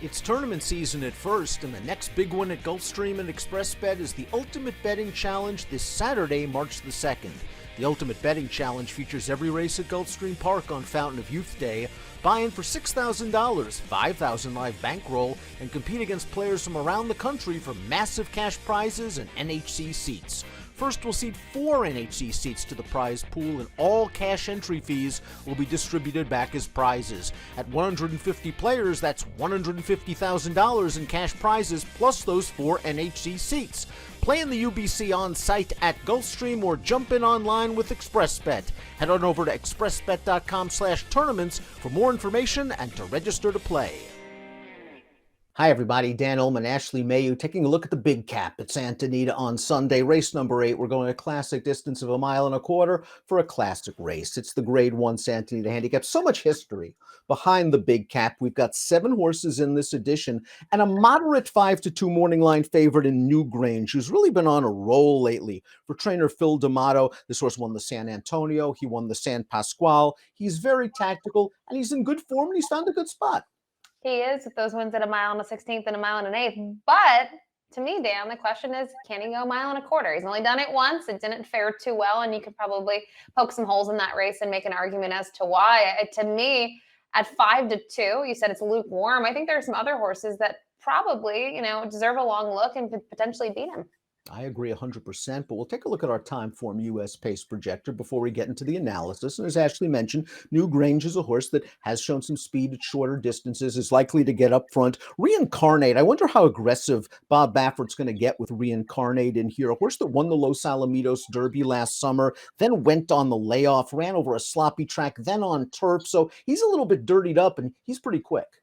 It's tournament season at First, and the next big one at Gulfstream and ExpressBet is the Ultimate Betting Challenge this Saturday, March the 2nd. The Ultimate Betting Challenge features every race at Gulfstream Park on Fountain of Youth Day. Buy in for $6,000, $5,000 live bankroll, and compete against players from around the country for massive cash prizes and NHC seats. First will seed 4 NHC seats to the prize pool, and all cash entry fees will be distributed back as prizes. At 150 players, that's $150,000 in cash prizes, plus those 4 NHC seats. Play in the UBC on site at Gulfstream or jump in online with ExpressBet. Head on over to expressbet.com/tournaments for more information and to register to play. Hi everybody, Dan Illman, Ashley Mailloux, taking a look at the big cap at Santa Anita on Sunday. Race number 8, we're going a classic distance of 1.25 miles for a classic race. It's the Grade 1 Santa Anita Handicap. So much history behind the big cap. We've got 7 horses in this edition and a moderate 5-2 morning line favorite in New Grange, who's really been on a roll lately. For trainer Phil D'Amato, this horse won the San Antonio, he won the San Pasquale. He's very tactical and he's in good form and he's found a good spot. He is with those wins at 1 mile and a 16th and 1 mile and an 1/8. But to me, Dan, the question is, can he go 1.25 miles? He's only done it once. It didn't fare too well, and you could probably poke some holes in that race and make an argument as to why. To me, at 5-2, you said it's lukewarm. I think there are some other horses that probably, deserve a long look and could potentially beat him. I agree 100%, but we'll take a look at our Timeform US pace projector before we get into the analysis. And as Ashley mentioned, New Grange is a horse that has shown some speed at shorter distances, is likely to get up front. Reincarnate, I wonder how aggressive Bob Baffert's going to get with Reincarnate in here. A horse that won the Los Alamitos Derby last summer, then went on the layoff, ran over a sloppy track, then on turf. So he's a little bit dirtied up and he's pretty quick.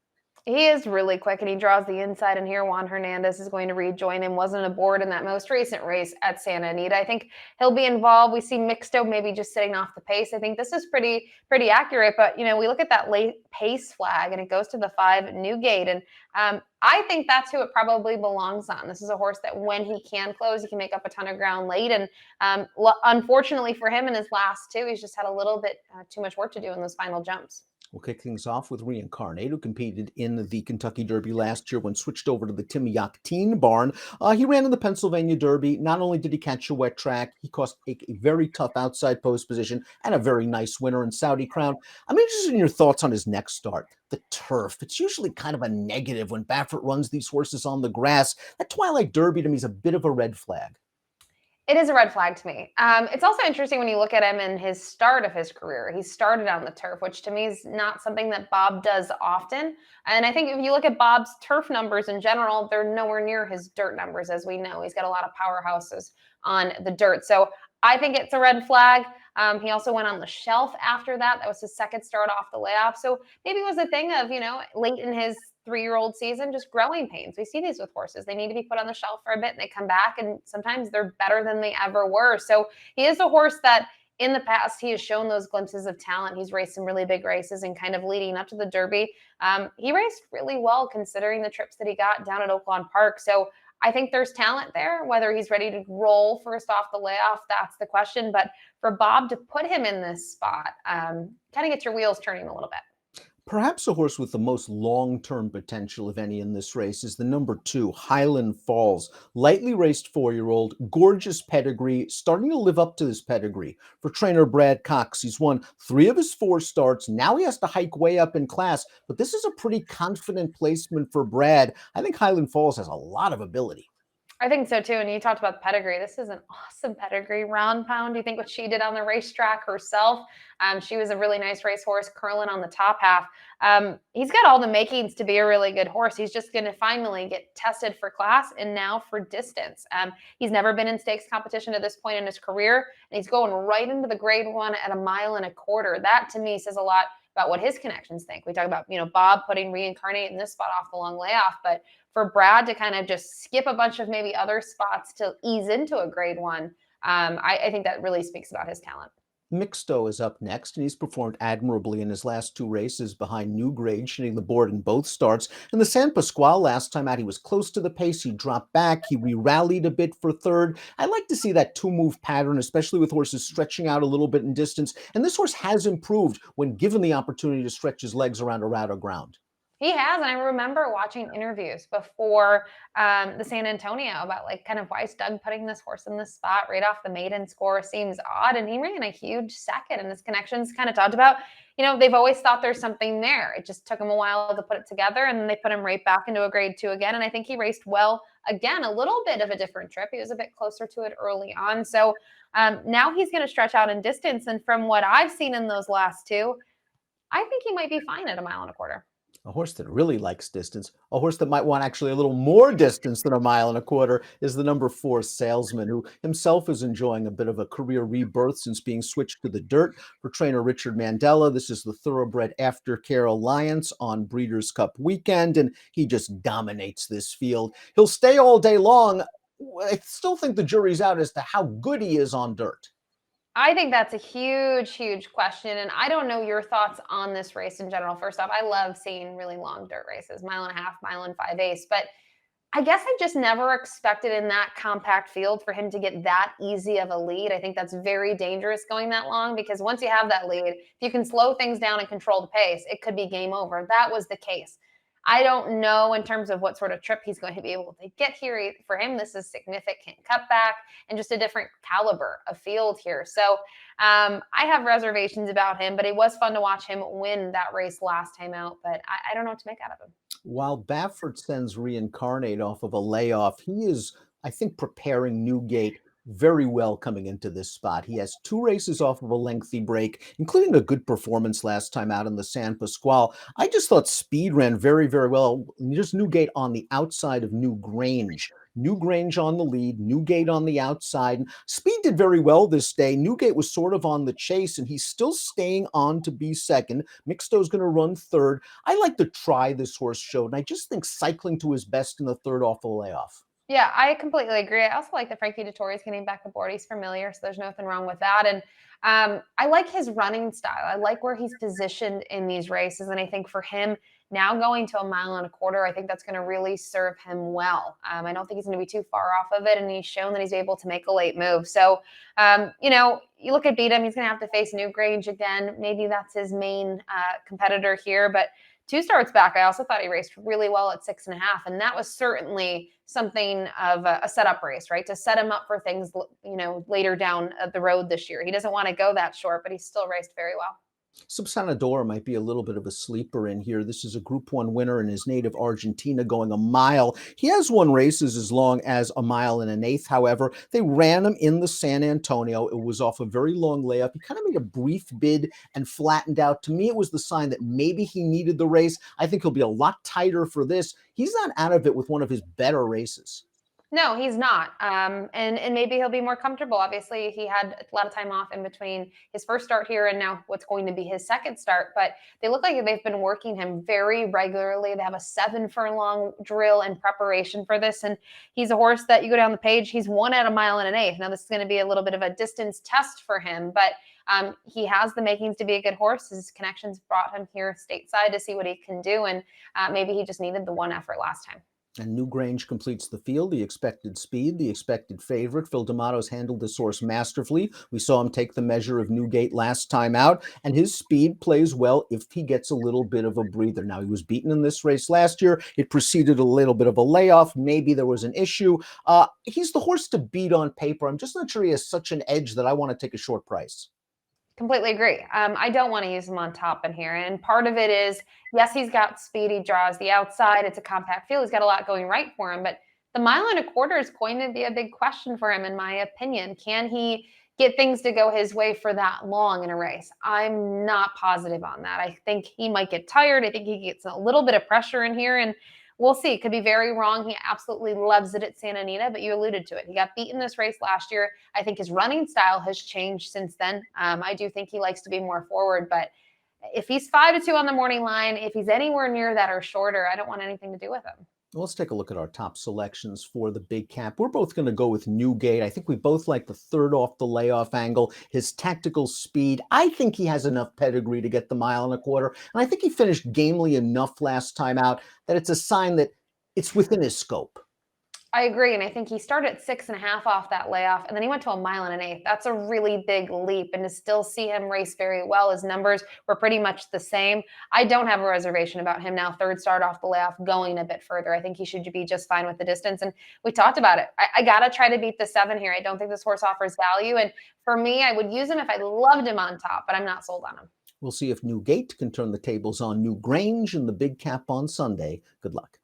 He is really quick, and he draws the inside, and here Juan Hernandez is going to rejoin him. Wasn't aboard in that most recent race at Santa Anita. I think he'll be involved. We see Mixto maybe just sitting off the pace. I think this is pretty accurate, but, we look at that late pace flag, and it goes to the 5 Newgate, and I think that's who it probably belongs on. This is a horse that when he can close, he can make up a ton of ground late, and unfortunately for him in his last 2, he's just had a little bit too much work to do in those final jumps. We'll kick things off with Reincarnate, who competed in the Kentucky Derby last year when switched over to the Timiak Teen Barn. He ran in the Pennsylvania Derby. Not only did he catch a wet track, he caused a very tough outside post position and a very nice winner in Saudi Crown. I'm interested in your thoughts on his next start. The turf. It's usually kind of a negative when Baffert runs these horses on the grass. That Twilight Derby to me is a bit of a red flag. It is a red flag to me. It's also interesting when you look at him in his start of his career. He started on the turf, which to me is not something that Bob does often. And I think if you look at Bob's turf numbers in general, they're nowhere near his dirt numbers, as we know. He's got a lot of powerhouses on the dirt. So I think it's a red flag. He also went on the shelf after that. That was his second start off the layoff. So maybe it was a thing of, late in his 3-year-old season, just growing pains. We see these with horses. They need to be put on the shelf for a bit and they come back, and sometimes they're better than they ever were. So he is a horse that in the past, he has shown those glimpses of talent. He's raced some really big races, and kind of leading up to the Derby, he raced really well considering the trips that he got down at Oaklawn Park. So I think there's talent there. Whether he's ready to roll first off the layoff, that's the question. But for Bob to put him in this spot, kind of gets your wheels turning a little bit. Perhaps a horse with the most long-term potential of any in this race is the number 2, Highland Falls. Lightly raced 4-year-old, gorgeous pedigree, starting to live up to this pedigree. For trainer Brad Cox, he's won 3 of his 4 starts. Now he has to hike way up in class, but this is a pretty confident placement for Brad. I think Highland Falls has a lot of ability. I think so too. And you talked about the pedigree. This is an awesome pedigree. Round Pound, do you think what she did on the racetrack herself? She was a really nice racehorse, curling on the top half. He's got all the makings to be a really good horse. He's just going to finally get tested for class and now for distance. He's never been in stakes competition to this point in his career, and he's going right into the Grade 1 at 1.25 miles. That to me says a lot about what his connections think. We talk about, Bob putting Reincarnate in this spot off the long layoff, but for Brad to kind of just skip a bunch of maybe other spots to ease into a Grade 1, I think that really speaks about his talent. Mixto is up next, and he's performed admirably in his last 2 races behind New Grange, hitting the board in both starts. In the San Pasquale last time out, he was close to the pace. He dropped back. He re-rallied a bit for 3rd. I like to see that 2-move pattern, especially with horses stretching out a little bit in distance. And this horse has improved when given the opportunity to stretch his legs around a router ground. He has, and I remember watching interviews before the San Antonio about like kind of why is Doug putting this horse in this spot right off the maiden score seems odd, and he ran a huge second, and his connections kind of talked about, they've always thought there's something there. It just took him a while to put it together, and then they put him right back into a grade 2 again, and I think he raced well again, a little bit of a different trip. He was a bit closer to it early on, so now he's going to stretch out in distance, and from what I've seen in those last two, I think he might be fine at a mile and a quarter. A horse that really likes distance, a horse that might want actually a little more distance than a mile and a quarter, is the number 4 Salesman, who himself is enjoying a bit of a career rebirth since being switched to the dirt for trainer Richard Mandella. This is the thoroughbred Aftercare Alliance on Breeders' Cup weekend, and he just dominates this field. He'll stay all day long. I still think the jury's out as to how good he is on dirt. I think that's a huge, huge question. And I don't know your thoughts on this race in general. First off, I love seeing really long dirt races, mile and a half, mile and 5/8. But I guess I just never expected in that compact field for him to get that easy of a lead. I think that's very dangerous going that long, because once you have that lead, if you can slow things down and control the pace, it could be game over. That was the case. I don't know in terms of what sort of trip he's going to be able to get here. For him, this is significant cutback and just a different caliber of field here. So I have reservations about him, but it was fun to watch him win that race last time out. But I don't know what to make out of him. While Baffert sends Reincarnate off of a layoff, he is, I think, preparing Newgate very well coming into this spot. He has 2 races off of a lengthy break, including a good performance last time out in the San Pasquale. I just thought speed ran very, very well. Just Newgate on the outside of New Grange. New Grange on the lead, Newgate on the outside. Speed did very well this day. Newgate was sort of on the chase, and he's still staying on to be second. Mixto's going to run third. I like to try this horse showed, and I just think cycling to his best in the third off the layoff. Yeah, I completely agree. I also like that Frankie Dettori's getting back aboard. He's familiar, so there's nothing wrong with that. And I like his running style. I like where he's positioned in these races. And I think for him now going to a mile and a quarter, I think that's going to really serve him well. I don't think he's going to be too far off of it. And he's shown that he's able to make a late move. So, you look at Beatum, he's going to have to face New Grange again. Maybe that's his main competitor here. But 2 starts back, I also thought he raced really well at 6.5. And that was certainly something of a setup race, right? To set him up for things, later down the road this year. He doesn't want to go that short, but he still raced very well. Subsanador might be a little bit of a sleeper in here. This is a Group 1 winner in his native Argentina going a mile. He has won races as long as a mile and an eighth. However, they ran him in the San Antonio. It was off a very long layup. He kind of made a brief bid and flattened out. To me, it was the sign that maybe he needed the race. I think he'll be a lot tighter for this. He's not out of it with one of his better races. No, he's not. And maybe he'll be more comfortable. Obviously, he had a lot of time off in between his first start here and now what's going to be his second start. But they look like they've been working him very regularly. They have a 7 furlong drill in preparation for this. And he's a horse that you go down the page, he's won at a mile and an eighth. Now, this is going to be a little bit of a distance test for him, but he has the makings to be a good horse. His connections brought him here stateside to see what he can do. And maybe he just needed the one effort last time. And New Grange completes the field, the expected speed, the expected favorite. Phil D'Amato's handled this horse masterfully. We saw him take the measure of Newgate last time out, and his speed plays well if he gets a little bit of a breather. Now, he was beaten in this race last year. It preceded a little bit of a layoff. Maybe there was an issue. He's the horse to beat on paper. I'm just not sure he has such an edge that I want to take a short price. Completely agree. I don't want to use him on top in here. And part of it is, yes, he's got speed. He draws the outside. It's a compact field. He's got a lot going right for him. But the mile and a quarter is going to be a big question for him, in my opinion. Can he get things to go his way for that long in a race? I'm not positive on that. I think he might get tired. I think he gets a little bit of pressure in here. And we'll see. Could be very wrong. He absolutely loves it at Santa Anita, but you alluded to it. He got beaten this race last year. I think his running style has changed since then. I do think he likes to be more forward, but if he's 5-2 on the morning line, if he's anywhere near that or shorter, I don't want anything to do with him. Let's take a look at our top selections for the big cap. We're both going to go with Newgate. I think we both like the third off the layoff angle, his tactical speed. I think he has enough pedigree to get the mile and a quarter. And I think he finished gamely enough last time out that it's a sign that it's within his scope. I agree, and I think he started at 6.5 off that layoff, and then he went to a mile and an eighth. That's a really big leap, and to still see him race very well, his numbers were pretty much the same. I don't have a reservation about him now, third start off the layoff, going a bit further. I think he should be just fine with the distance, and we talked about it. I got to try to beat the 7 here. I don't think this horse offers value, and for me, I would use him if I loved him on top, but I'm not sold on him. We'll see if Newgate can turn the tables on New Grange in the Big Cap on Sunday. Good luck.